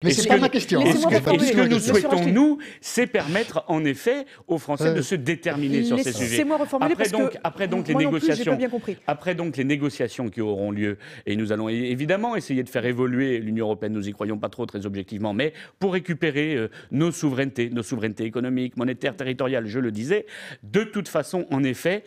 Mais c'est pas ma question. Et ce que nous Monsieur souhaitons, Rachid. nous, c'est permettre en effet aux Français de se déterminer sur ces sujets. Laissez-moi reformuler parce que Après donc les moi non plus, j'ai négociations, pas bien compris. après donc les négociations qui auront lieu, et nous allons évidemment essayer de faire évoluer l'Union européenne. Nous y croyons pas trop, très objectivement, mais pour récupérer nos souverainetés économiques, monétaires, territoriales. Je le disais. De toute façon, en effet,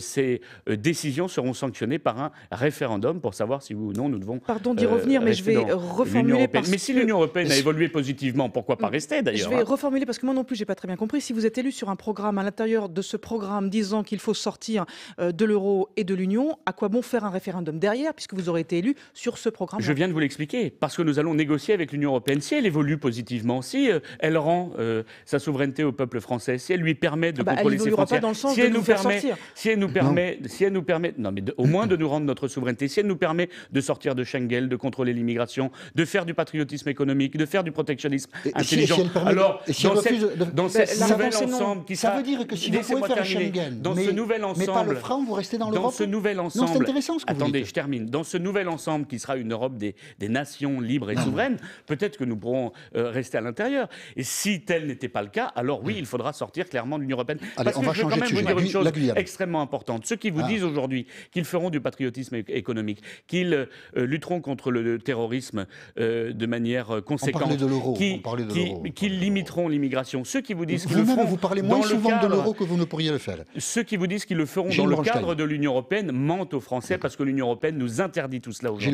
ces décisions seront sanctionnées par un référendum pour savoir si oui ou non nous devons. Pardon d'y revenir, mais je vais reformuler parce Mais si que l'Union européenne a évolué positivement, pourquoi pas rester d'ailleurs? je vais reformuler parce que moi non plus, j'ai pas très bien compris. Si vous êtes élu sur un programme, à l'intérieur de ce programme disant qu'il faut sortir de l'euro et de l'Union, à quoi bon faire un référendum derrière, puisque vous aurez été élu sur ce programme? Je viens de vous l'expliquer, parce que nous allons négocier avec l'Union européenne. Si elle évolue positivement, si elle rend sa souveraineté au peuple français, si elle lui permet de contrôler ses frontières, pas dans le sens si de elle nous nous faire permet, sortir. si elle nous permet, non mais au moins de nous rendre notre souveraineté, si elle nous permet de sortir de Schengen, de contrôler l'immigration, de faire du patriotisme économique, de faire du protectionnisme intelligent. Alors, dans ce nouvel ensemble qui sera, ça veut dire que si vous pouvez faire Schengen, dans ce nouvel ensemble, mais pas le franc, vous restez dans l'Europe. dans ce nouvel ensemble, non, c'est intéressant ce que vous attendez, dites. je termine. Dans ce nouvel ensemble qui sera une Europe des nations libres et souveraines, peut-être que nous pourrons rester à l'intérieur. Et si tel n'était pas le cas, alors oui, il faudra sortir clairement de l'Union européenne. Allez, Parce on que va je veux changer quand de même vous sujet. dire une chose La Guyane. extrêmement importante. Ceux qui vous disent aujourd'hui qu'ils feront du patriotisme économique, qu'ils lutteront contre le terrorisme de manière conséquente, On parlait de l'euro. qu'ils limiteront l'immigration, ceux qui vous disent qu'ils le Vous-même, feront vous parlez dans moins le souvent de cadre, l'euro que vous ne pourriez le faire. ceux qui vous disent qu'ils le feront Gilles dans le Bernstein. cadre de l'Union européenne mentent aux Français parce que l'Union européenne nous interdit tout cela aujourd'hui.